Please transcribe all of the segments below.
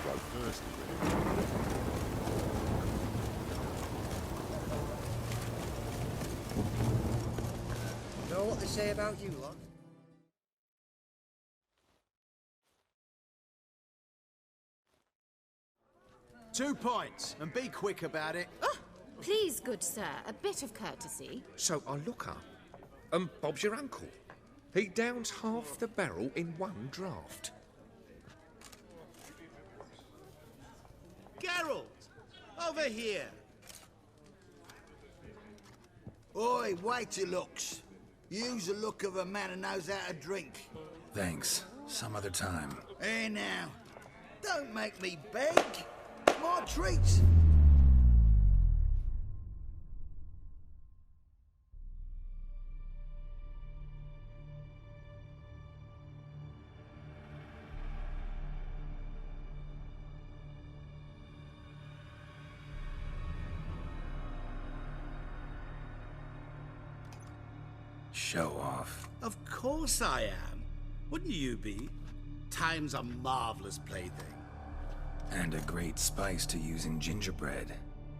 bloodthirsty, really. Know what they say about you lot? 2 points, and be quick about it. Oh, please, good sir, a bit of courtesy. So I look up, and Bob's your uncle. He downs half the barrel in one draft. Geralt! Over here! Oi, wait your looks. Use the look of a man who knows how to drink. Thanks. Some other time. Hey now, don't make me beg. My treat. Show off. Of course I am. Wouldn't you be? Time's a marvelous plaything. And a great spice to use in gingerbread.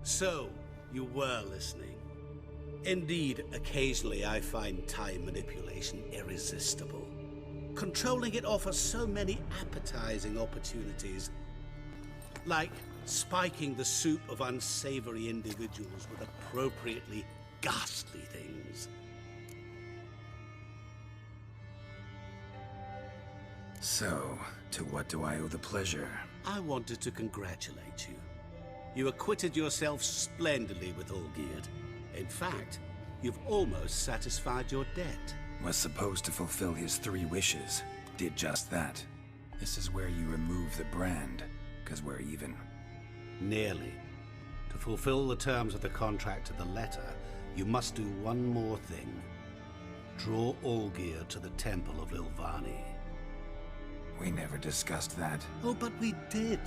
So, you were listening. Indeed, occasionally I find time manipulation irresistible. Controlling it offers so many appetizing opportunities. Like spiking the soup of unsavory individuals with appropriately ghastly things. So, to what do I owe the pleasure? I wanted to congratulate you. You acquitted yourself splendidly with Olgierd. In fact, you've almost satisfied your debt. Was supposed to fulfill his 3 wishes. Did just that. This is where you remove the brand, 'cause we're even. Nearly. To fulfill the terms of the contract to the letter, you must do one more thing. Draw Olgierd to the Temple of Ilvani. We never discussed that. Oh, but we did.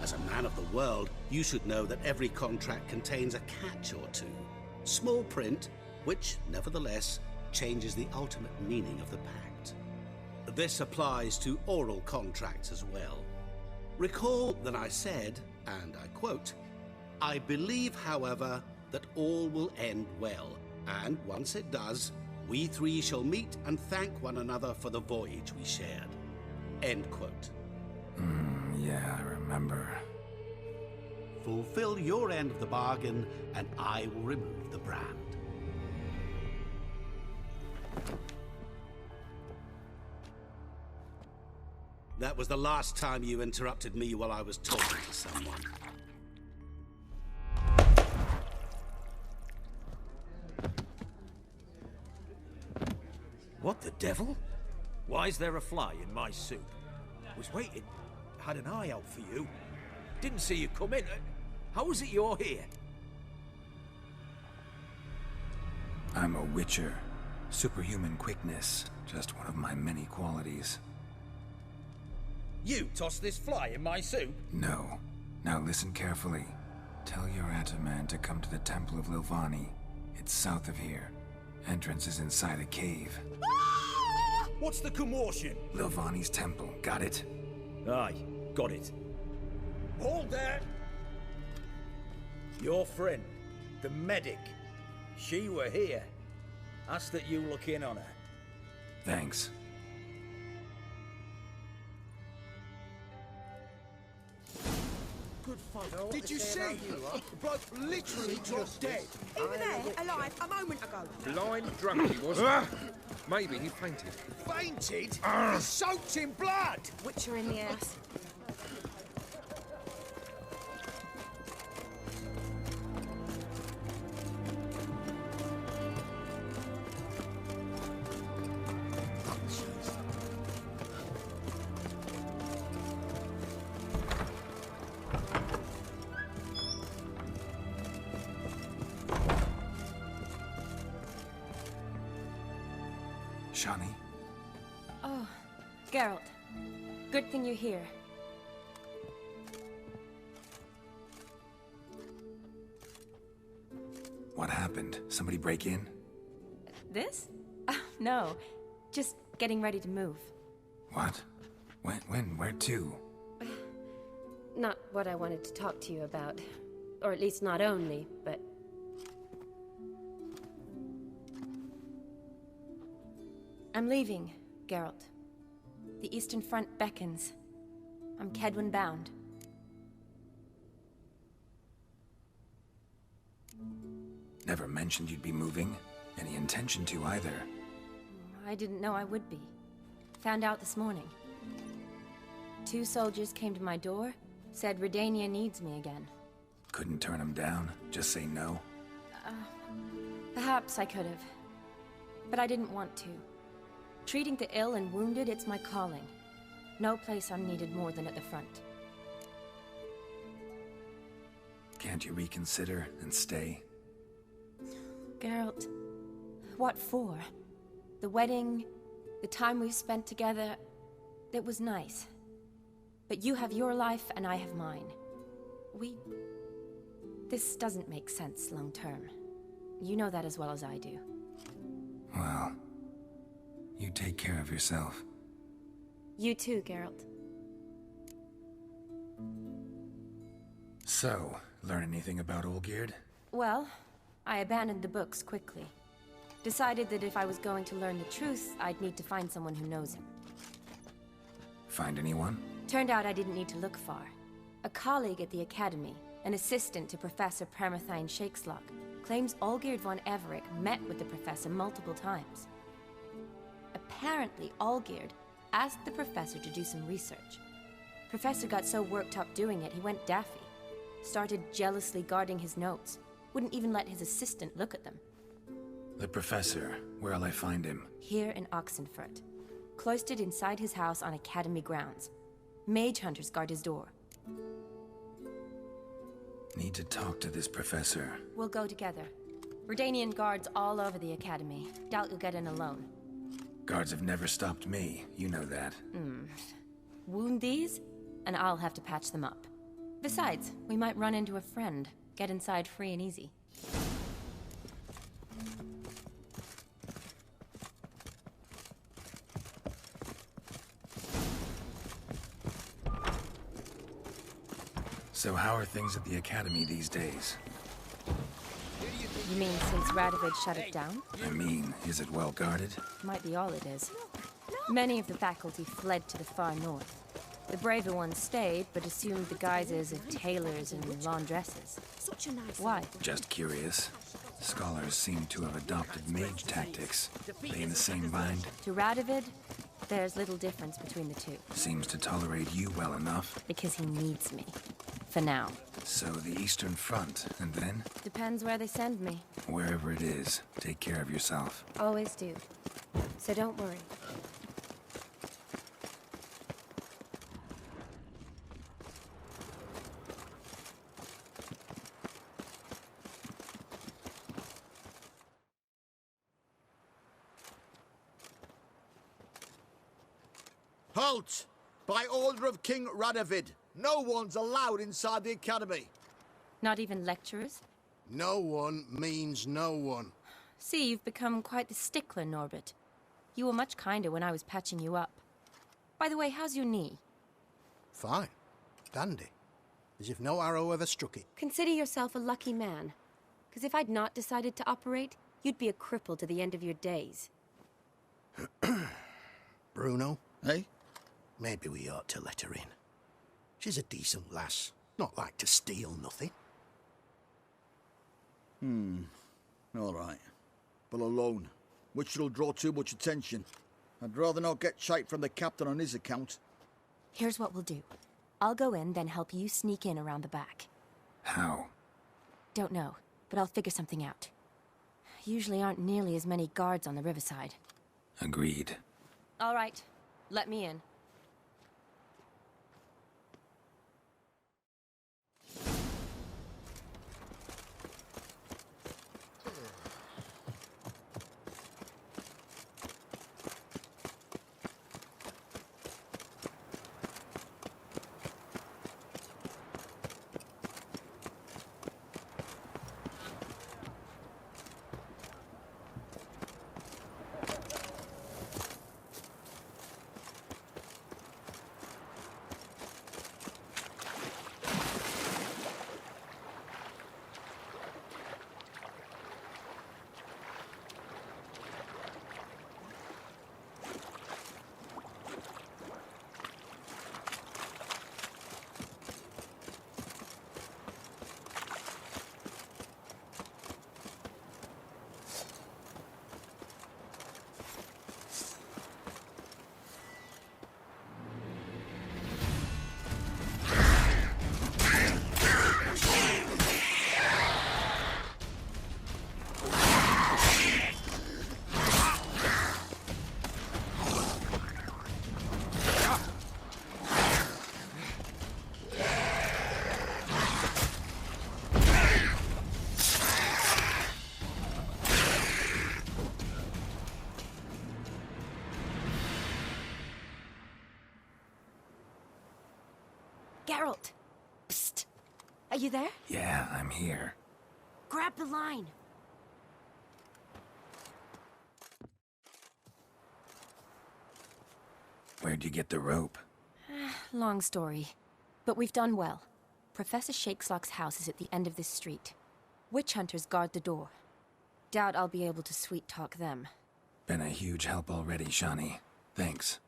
As a man of the world, you should know that every contract contains a catch or two. Small print, which, nevertheless, changes the ultimate meaning of the pact. This applies to oral contracts as well. Recall that I said, and I quote, "I believe, however, that all will end well, and once it does, we 3 shall meet and thank one another for the voyage we shared." End quote. Yeah, I remember. Fulfill your end of the bargain, and I will remove the brand. That was the last time you interrupted me while I was talking to someone. What the devil? Why is there a fly in my soup? Was waiting. Had an eye out for you. Didn't see you come in. How is it you're here? I'm a witcher. Superhuman quickness. Just one of my many qualities. You tossed this fly in my soup? No. Now listen carefully. Tell your Ataman to come to the Temple of Ilvani. It's south of here. Entrance is inside a cave. What's the commotion? Ilvani's temple. Got it? Aye, got it. Hold there! Your friend, the medic. She were here. Ask that you look in on her. Thanks. Good fuck. Did you see? The bloke literally dropped dead. He was there, alive, a moment ago. Blind drunk he was. Maybe he fainted. Fainted? He's soaked in blood! Witcher in the ass. Shani? Oh, Geralt. Good thing you're here. What happened? Somebody break in? This? No. Just getting ready to move. What? When? Where to? Not what I wanted to talk to you about. Or at least not only, but... I'm leaving, Geralt. The Eastern Front beckons. I'm Kedwin bound. Never mentioned you'd be moving. Any intention to either. I didn't know I would be. Found out this morning. 2 soldiers came to my door, said Redania needs me again. Couldn't turn him down? Just say no? Perhaps I could have. But I didn't want to. Treating the ill and wounded, it's my calling. No place I'm needed more than at the front. Can't you reconsider and stay? Geralt, what for? The wedding, the time we've spent together, it was nice. But you have your life and I have mine. This doesn't make sense long term. You know that as well as I do. Well, you take care of yourself. You too, Geralt. So, learn anything about Olgierd? Well, I abandoned the books quickly. Decided that if I was going to learn the truth, I'd need to find someone who knows him. Find anyone? Turned out I didn't need to look far. A colleague at the Academy, an assistant to Professor Permathine Shakeslock, claims Olgierd von Everec met with the professor multiple times. Apparently, Olgierd asked the professor to do some research. Professor got so worked up doing it, he went daffy. Started jealously guarding his notes. Wouldn't even let his assistant look at them. The professor. Where'll I find him? Here in Oxenfurt. Cloistered inside his house on Academy grounds. Mage hunters guard his door. Need to talk to this professor. We'll go together. Redanian guards all over the Academy. Doubt you'll get in alone. Guards have never stopped me. You know that. Wound these, and I'll have to patch them up. Besides, we might run into a friend. Get inside free and easy. So how are things at the Academy these days? You mean since Radovid shut it down? I mean, is it well guarded? Might be all it is. Many of the faculty fled to the far north. The braver ones stayed, but assumed the guises of tailors and laundresses. Such a nice... Why? Just curious. Scholars seem to have adopted mage tactics. They in the same bind? To Radovid, there's little difference between the two. Seems to tolerate you well enough. Because he needs me. For now. So the Eastern Front, and then? Depends where they send me. Wherever it is, take care of yourself. Always do. So don't worry. Halt! By order of King Radovid, no one's allowed inside the Academy. Not even lecturers? No one means no one. See, you've become quite the stickler, Norbert. You were much kinder when I was patching you up. By the way, how's your knee? Fine. Dandy. As if no arrow ever struck it. Consider yourself a lucky man. Because if I'd not decided to operate, you'd be a cripple to the end of your days. Bruno, Eh? maybe we ought to let her in. She's a decent lass. Not like to steal nothing. All right. But alone, which will draw too much attention. I'd rather not get shite from the captain on his account. Here's what we'll do. I'll go in, then help you sneak in around the back. How? Don't know, but I'll figure something out. Usually aren't nearly as many guards on the riverside. Agreed. All right, let me in. Geralt! Psst! Are you there? Yeah, I'm here. Grab the line! Where'd you get the rope? Long story. But we've done well. Professor Shakeslock's house is at the end of this street. Witch hunters guard the door. Doubt I'll be able to sweet-talk them. Been a huge help already, Shani. Thanks.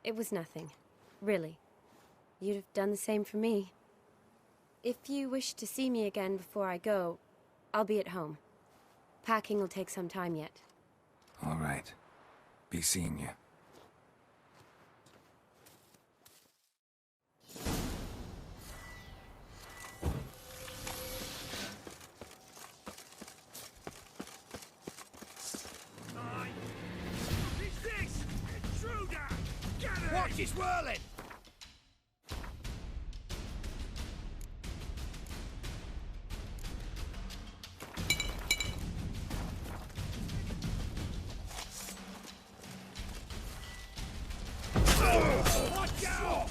It was nothing. Really. You'd have done the same for me. If you wish to see me again before I go, I'll be at home. Packing will take some time yet. All right. Be seeing you. Watch, he's whirling! Watch out!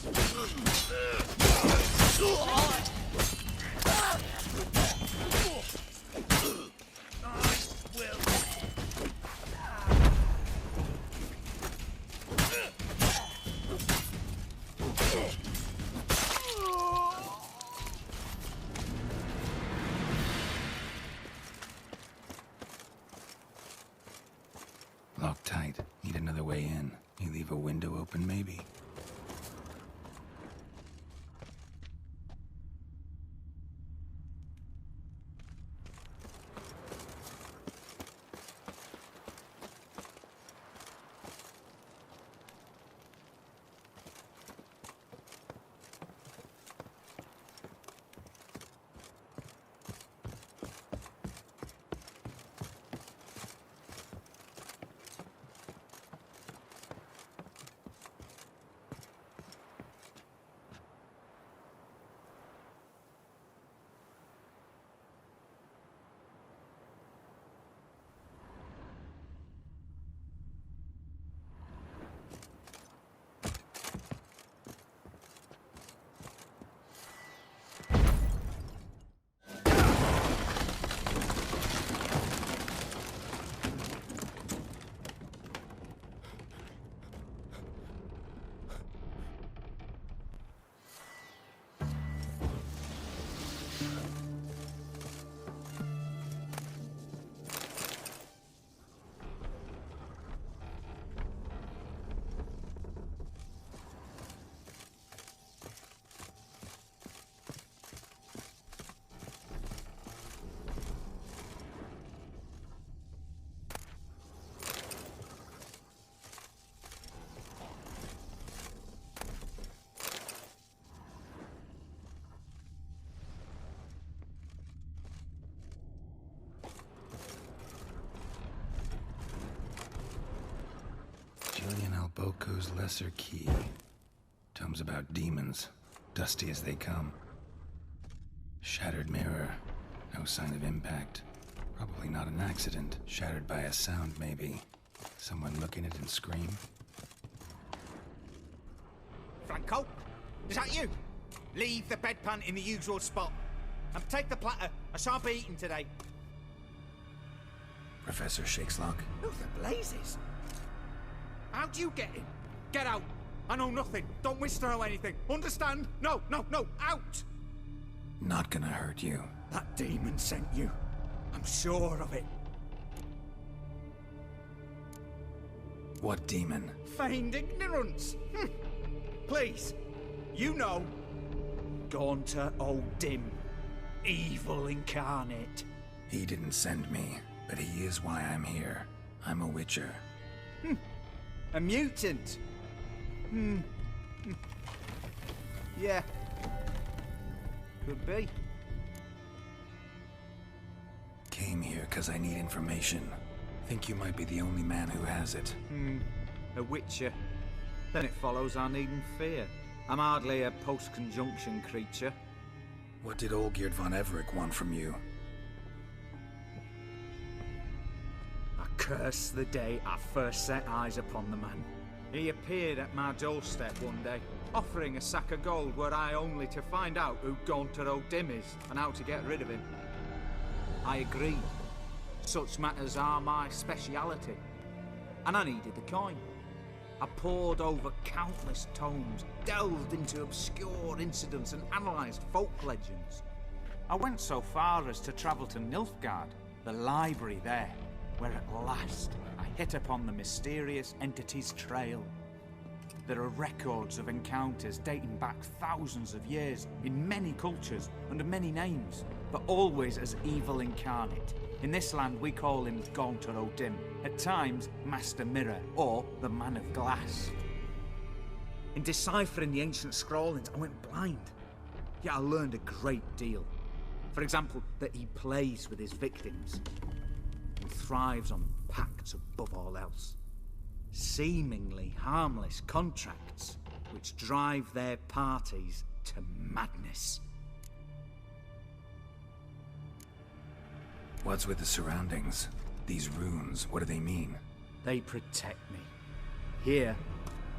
Locked tight. Need another way in. You leave a window open, maybe? Julian Alboco's Lesser Key. Tomes about demons, dusty as they come. Shattered mirror. No sign of impact. Probably not an accident. Shattered by a sound, maybe. Someone look in it and scream. Franco? Is that you? Leave the bedpan in the usual spot. And take the platter. I shan't be eating today. Professor Shakeslock? Who the blazes? How'd you get in? Get out. I know nothing. Don't wish to know anything. Understand? No, no, no. Out! Not gonna hurt you. That demon sent you. I'm sure of it. What demon? Feigned ignorance. Please. You know. Gaunter O'Dim. Evil incarnate. He didn't send me, but he is why I'm here. I'm a witcher. A mutant. Yeah. Could be. Came here because I need information. Think you might be the only man who has it. A witcher. Then it follows I needn't fear. I'm hardly a post-conjunction creature. What did Olgierd von Everec want from you? I curse the day I first set eyes upon the man. He appeared at my doorstep one day, offering a sack of gold were I only to find out who Gaunter O'Dim is and how to get rid of him. I agreed. Such matters are my speciality. And I needed the coin. I pored over countless tomes, delved into obscure incidents and analysed folk legends. I went so far as to travel to Nilfgaard, the library there, where at last I hit upon the mysterious entity's trail. There are records of encounters dating back thousands of years, in many cultures, under many names, but always as evil incarnate. In this land we call him Gaunter O'Dim, at times Master Mirror, or the Man of Glass. In deciphering the ancient scrawlings, I went blind. Yet I learned a great deal. For example, that he plays with his victims and thrives on pacts above all else. Seemingly harmless contracts which drive their parties to madness. What's with the surroundings? These runes, what do they mean? They protect me. Here,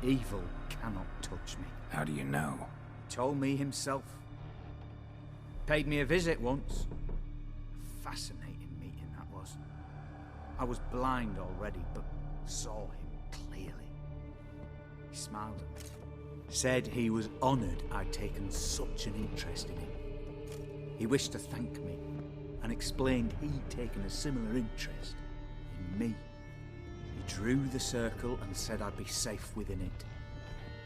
evil cannot touch me. How do you know? He told me himself. Paid me a visit once. A fascinating meeting that was. I was blind already, but saw him clearly. He smiled at me. Said he was honoured I'd taken such an interest in him. He wished to thank me, and explained he'd taken a similar interest in me. He drew the circle and said I'd be safe within it.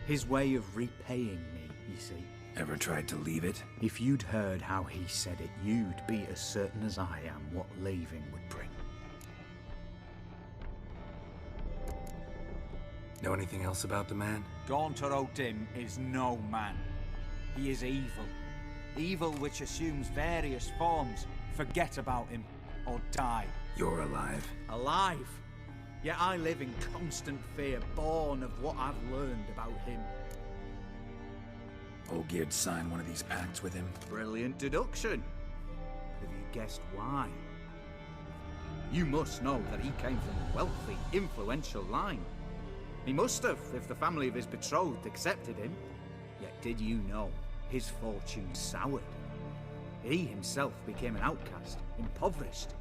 His way of repaying me, you see. Ever tried to leave it? If you'd heard how he said it, you'd be as certain as I am what leaving would bring. Know anything else about the man? Gaunter O'Dim is no man. He is evil. Evil which assumes various forms. Forget about him, or die. You're alive. Alive? Yet I live in constant fear, born of what I've learned about him. Olgierd signed one of these pacts with him. Brilliant deduction. Have you guessed why? You must know that he came from a wealthy, influential line. He must have, if the family of his betrothed accepted him. Yet did you know his fortune soured? He himself became an outcast, impoverished.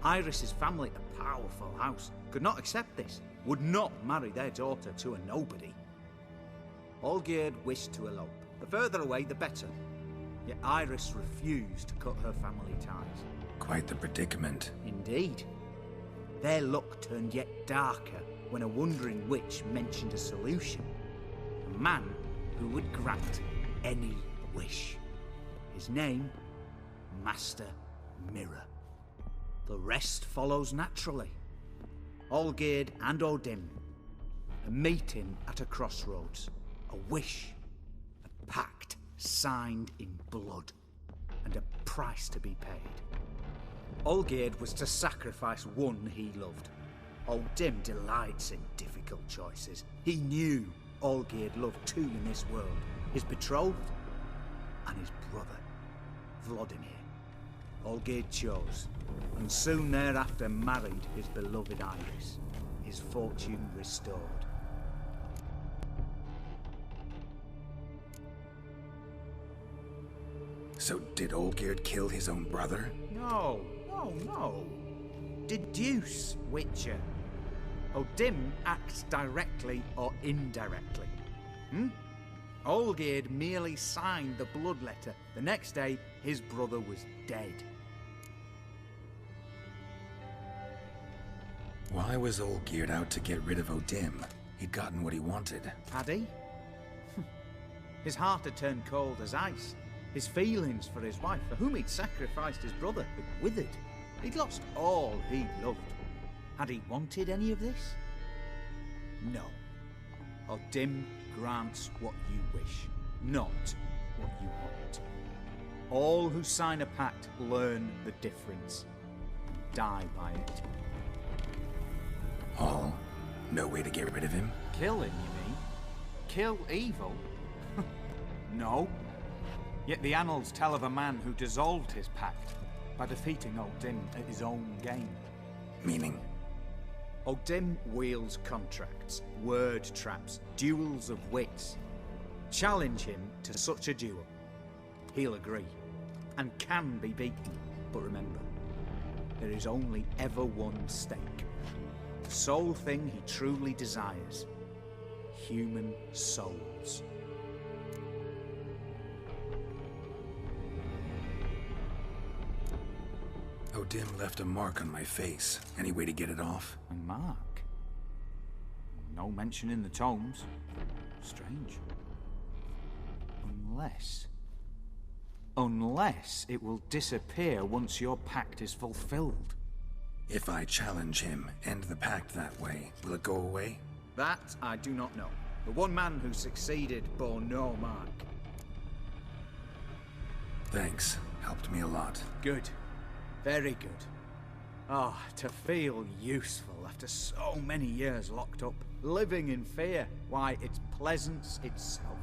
Iris's family, a powerful house, could not accept this, would not marry their daughter to a nobody. Olgierd wished to elope. The further away, the better. Yet Iris refused to cut her family ties. Quite the predicament. Indeed. Their luck turned yet darker when a wandering witch mentioned a solution. A man who would grant any wish. His name, Master Mirror. The rest follows naturally. Olgierd and O'Dim, a meeting at a crossroads, a wish, a pact signed in blood, and a price to be paid. Olgierd was to sacrifice one he loved. O'Dim delights in difficult choices. He knew Olgierd loved two in this world, his betrothed and his brother, Vladimir. Olgierd chose, and soon thereafter married his beloved Iris, his fortune restored. So did Olgierd kill his own brother? No. Deduce, Witcher. O'Dim acts directly or indirectly. Olgierd merely signed the blood letter. The next day, his brother was dead. Why was Olgierd out to get rid of O'Dim? He'd gotten what he wanted. Had he? His heart had turned cold as ice. His feelings for his wife, for whom he'd sacrificed his brother, had withered. He'd lost all he'd loved. Had he wanted any of this? No. O'Dim grants what you wish, not what you want. All who sign a pact learn the difference and die by it. All? No way to get rid of him? Kill him, you mean? Kill evil? No. Yet the annals tell of a man who dissolved his pact by defeating O'Dim at his own game. Meaning? Odim wields contracts, word traps, duels of wits. Challenge him to such a duel. He'll agree, and can be beaten. But remember, there is only ever one stake. The sole thing he truly desires. Human souls. Odim left a mark on my face. Any way to get it off? A mark? No mention in the tomes. Strange. Unless it will disappear once your pact is fulfilled. If I challenge him, end the pact that way, will it go away? That I do not know. The one man who succeeded bore no mark. Thanks. Helped me a lot. Good. Very good. Ah, to feel useful after so many years locked up, living in fear. Why, it's pleasance itself.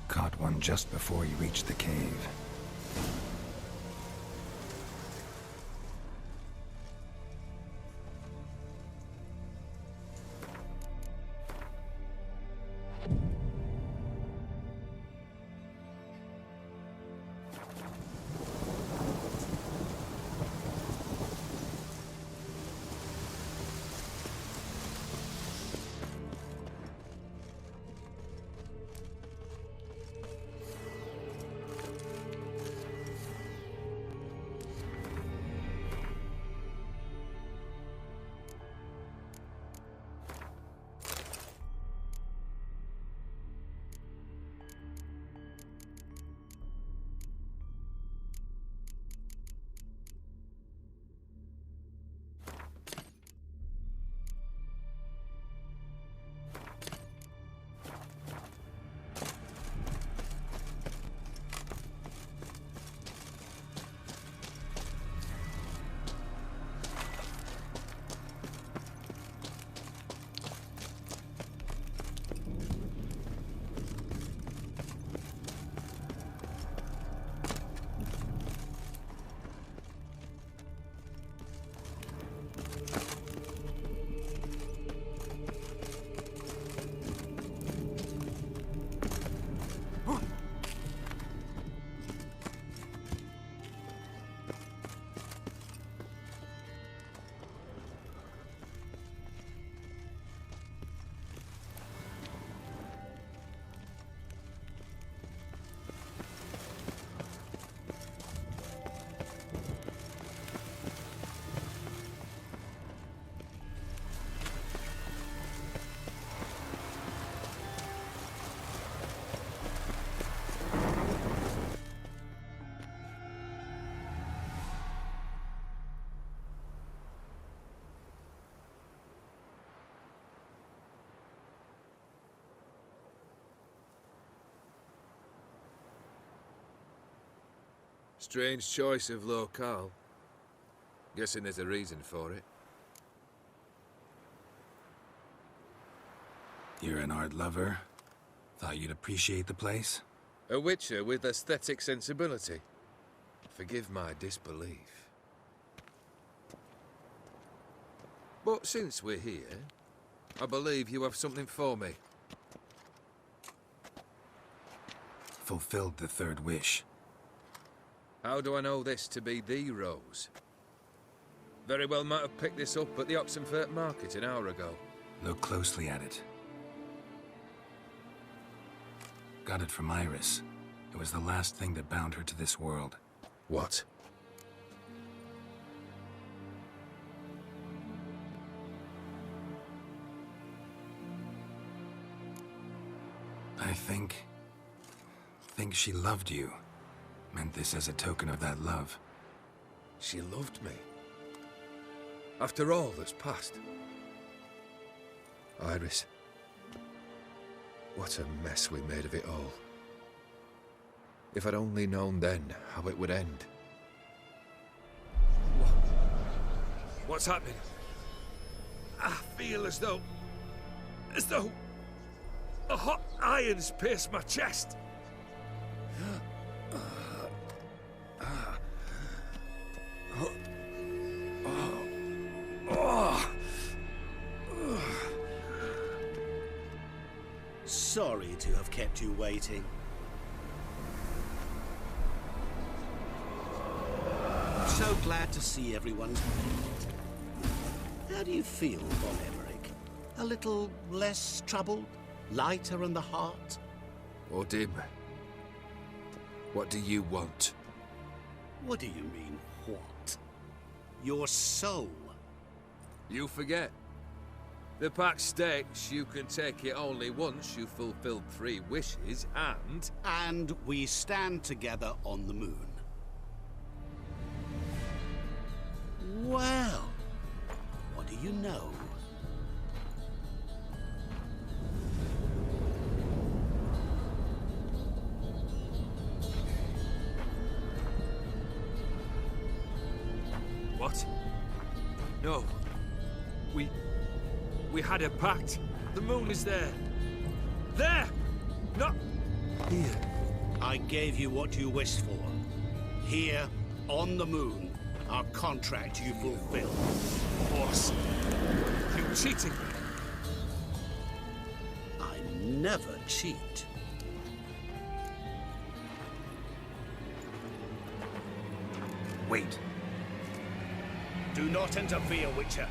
Caught one just before you reached the cave. Strange choice of locale. Guessing there's a reason for it. You're an art lover. Thought you'd appreciate the place? A witcher with aesthetic sensibility. Forgive my disbelief. But since we're here, I believe you have something for me. Fulfilled the third wish. How do I know this to be the rose? Very well might have picked this up at the Oxenfurt market an hour ago. Look closely at it. Got it from Iris. It was the last thing that bound her to this world. What? I think she loved you. Meant this as a token of that love. She loved me. After all that's passed. Iris. What a mess we made of it all. If I'd only known then how it would end. What's happening? I feel as though a hot iron's pierced my chest. Sorry to have kept you waiting. So glad to see everyone's made. How do you feel, Von Emmerich? A little less troubled? Lighter in the heart? Odim, what do you want? What do you mean, what? Your soul. You forget. The pact states you can take it only once you've fulfilled 3 wishes, and... And we stand together on the moon. Well, what do you know? What? No. We had a pact. The moon is there. There! Not here. I gave you what you wished for. Here, on the moon, our contract you fulfilled. Boss, you cheating me. I never cheat. Wait. Do not interfere, Witcher.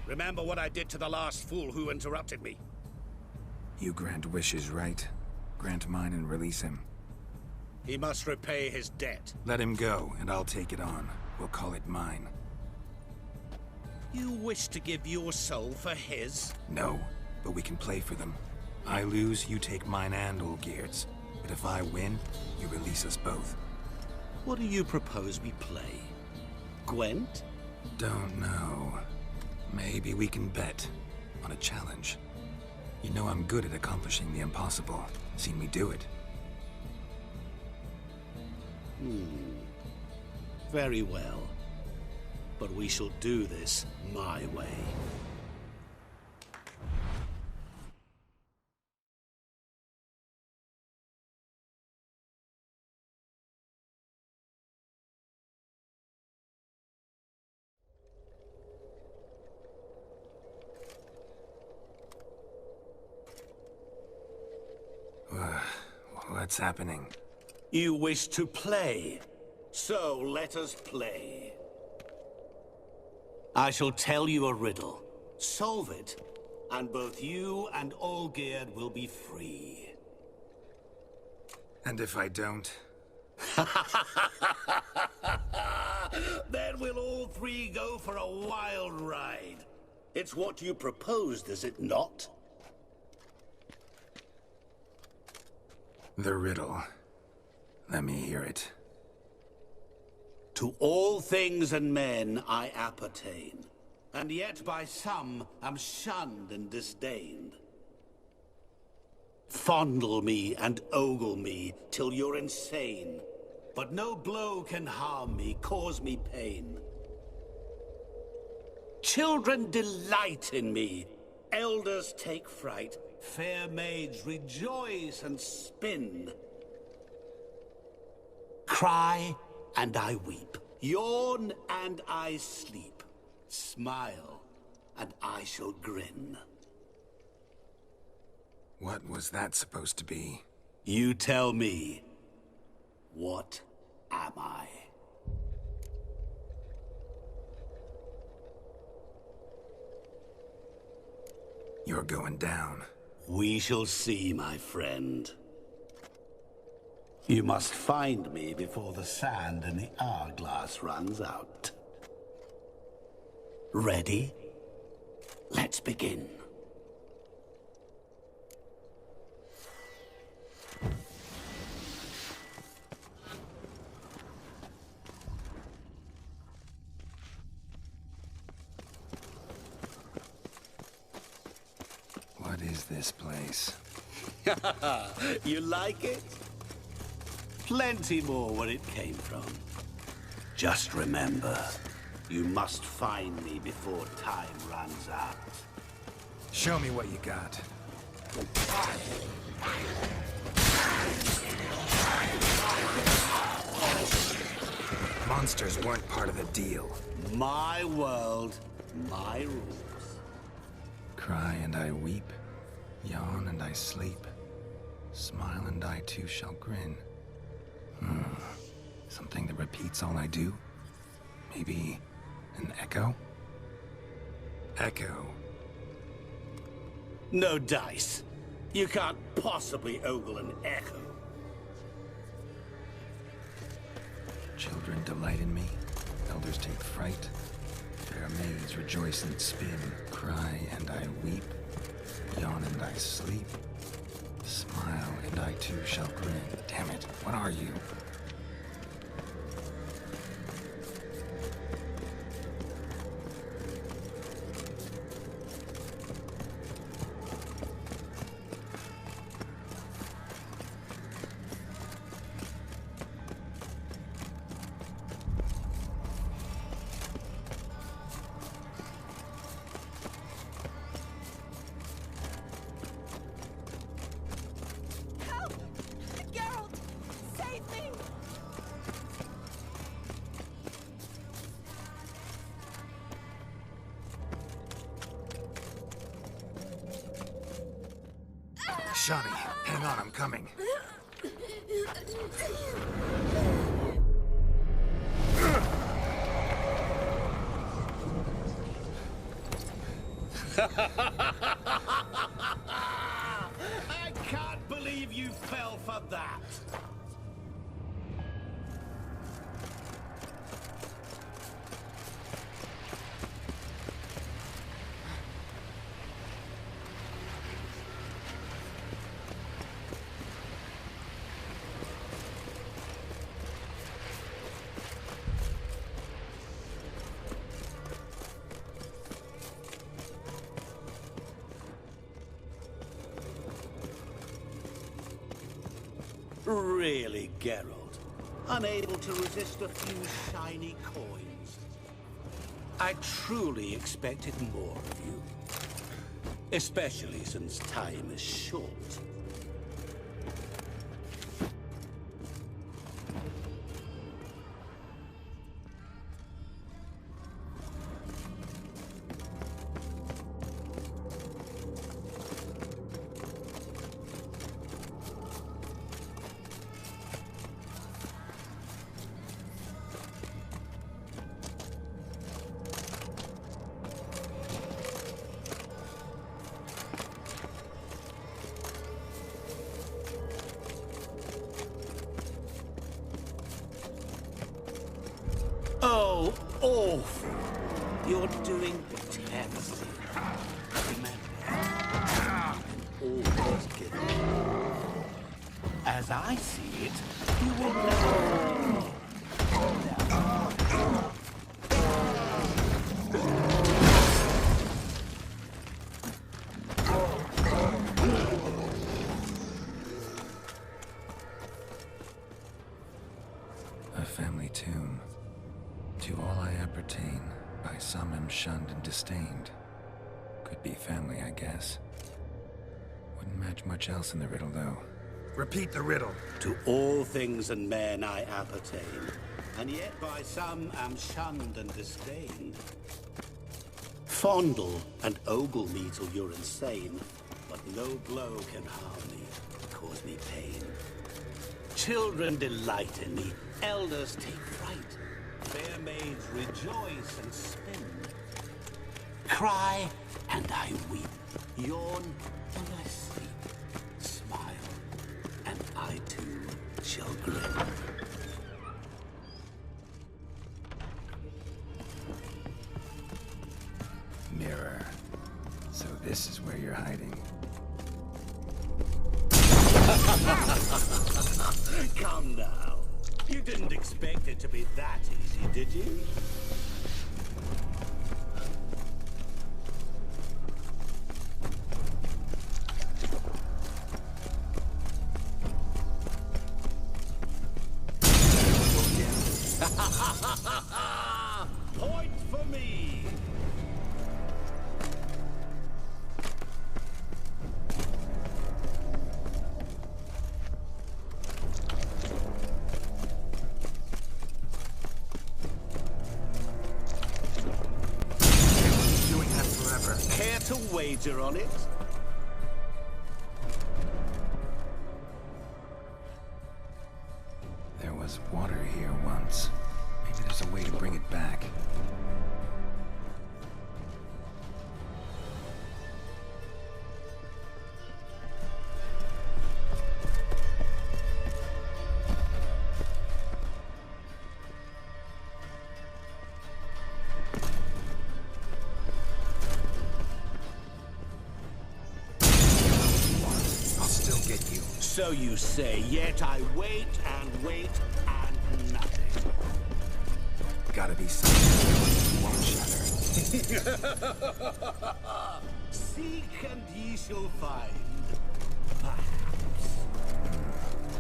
Remember what I did to the last fool who interrupted me. You grant wishes, right? Grant mine and release him. He must repay his debt. Let him go, and I'll take it on. We'll call it mine. You wish to give your soul for his? No, but we can play for them. I lose, you take mine and Olgierd's. But if I win, you release us both. What do you propose we play? Gwent? Don't know. Maybe we can bet on a challenge. You know I'm good at accomplishing the impossible. Seen me do it. Very well. But we shall do this my way. What's happening? You wish to play, so let us play. I shall tell you a riddle. Solve it, and both you and Olgierd will be free. And if I don't? Then we'll all 3 go for a wild ride. It's what you proposed, is it not? The riddle. Let me hear it. To all things and men I appertain, and yet by some am shunned and disdained. Fondle me and ogle me till you're insane, but no blow can harm me, cause me pain. Children delight in me. Elders take fright. Fair maids rejoice and spin. Cry and I weep. Yawn and I sleep. Smile and I shall grin. What was that supposed to be? You tell me. What am I? You're going down. We shall see, my friend. You must find me before the sand in the hourglass runs out. Ready? Let's begin. What is this place? You like it? Plenty more where it came from. Just remember, you must find me before time runs out. Show me what you got. Monsters weren't part of the deal. My world, my rules. Cry and I weep, yawn and I sleep, smile and I too shall grin. Something that repeats all I do? Maybe an echo? Echo. No dice. You can't possibly ogle an echo. Children delight in me, elders take fright. Fair maids rejoice and spin, cry and I weep, yawn and I sleep, smile and I too shall grin. Damn it, what are you? Help! Geralt! Save me! Shani, hang on, I'm coming. I can't believe you fell for that. Really, Geralt? Unable to resist a few shiny coins? I truly expected more of you. Especially since time is short. Oh, awful. You're doing terribly. Remember, you can always give up. As I see it, you will never... To all I appertain, by some am shunned and disdained. Could be family, I guess. Wouldn't match much else in the riddle, though. Repeat the riddle. To all things and men I appertain, and yet by some am shunned and disdained. Fondle and ogle me till you're insane, but no blow can harm me, cause me pain. Children delight in me, elders take fright. Fair maids rejoice and spin. Cry, and I weep. Yawn, and I sleep. Smile, and I too shall grin. Mirror. So this is where you're hiding. Come now. You didn't expect it to be that easy, did you? Point for me! Doing that forever. Care to wager on it? There was water here once. Maybe there's a way to bring it back. I'll still get you. So you say, yet I wait and wait and nothing. Gotta be something. Won't shatter. Seek and ye shall find.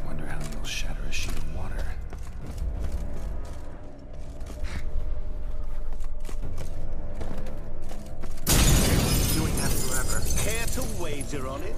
Wonder how you'll shatter a sheet of water. Doing that forever. Care to wager on it?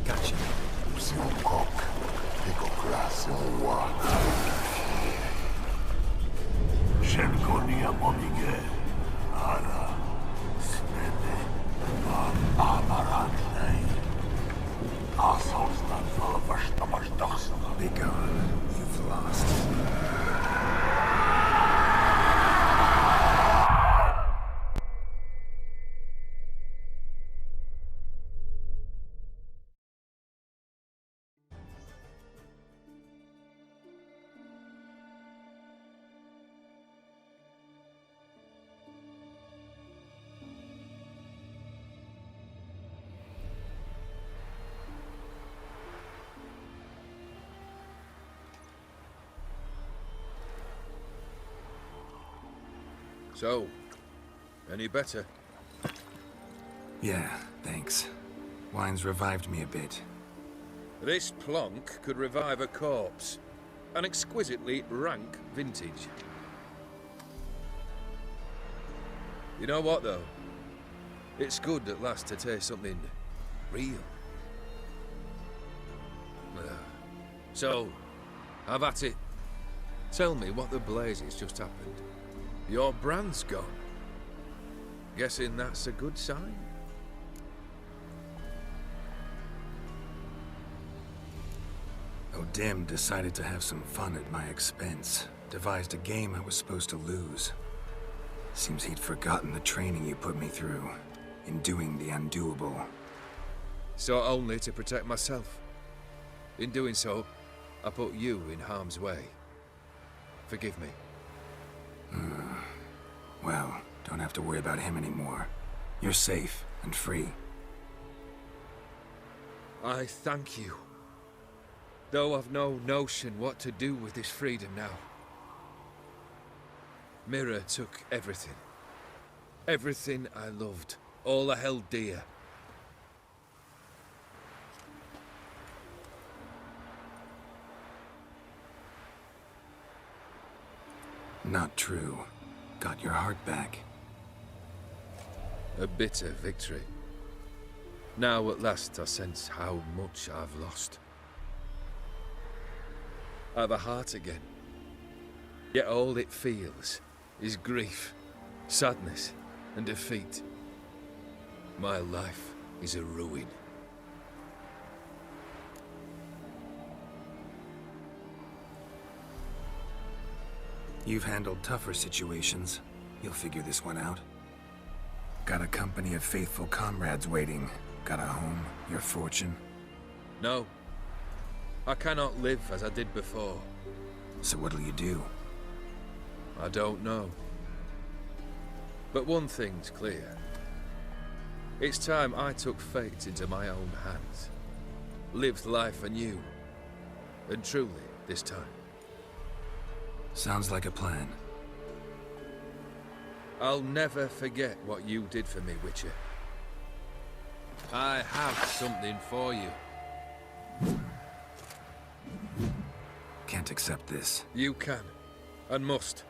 Gotcha. Be gone. You've lost. So, any better? Yeah, thanks. Wine's revived me a bit. This plonk could revive a corpse. An exquisitely rank vintage. You know what, though? It's good at last to taste something real. So, have at it. Tell me what the blazes just happened. Your brand's gone. Guessing that's a good sign? O'Dim decided to have some fun at my expense. Devised a game I was supposed to lose. Seems he'd forgotten the training you put me through in doing the undoable. sought only to protect myself. In doing so, I put you in harm's way. Forgive me. Well, don't have to worry about him anymore. You're safe and free. I thank you. Though I've no notion what to do with this freedom now. Mira took everything. Everything I loved. All I held dear. Not true. Got your heart back. A bitter victory. Now at last I sense how much I've lost. I've a heart again. Yet all it feels is grief, sadness, and defeat. My life is a ruin. You've handled tougher situations. You'll figure this one out. Got a company of faithful comrades waiting. Got a home, your fortune. No. I cannot live as I did before. So what'll you do? I don't know. But one thing's clear. It's time I took fate into my own hands. Lived life anew. And truly, this time. Sounds like a plan. I'll never forget what you did for me, Witcher. I have something for you. Can't accept this. You can, and must.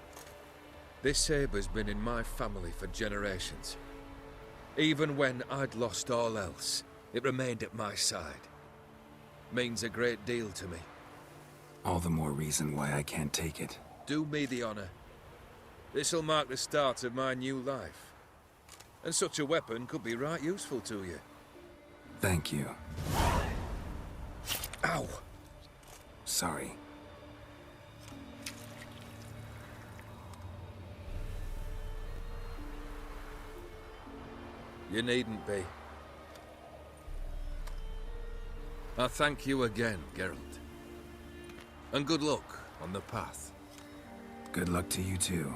This sabre's been in my family for generations. Even when I'd lost all else, it remained at my side. Means a great deal to me. All the more reason why I can't take it. Do me the honor. This'll mark the start of my new life. And such a weapon could be right useful to you. Thank you. Ow! Sorry. You needn't be. I thank you again, Geralt. And good luck on the path. Good luck to you too.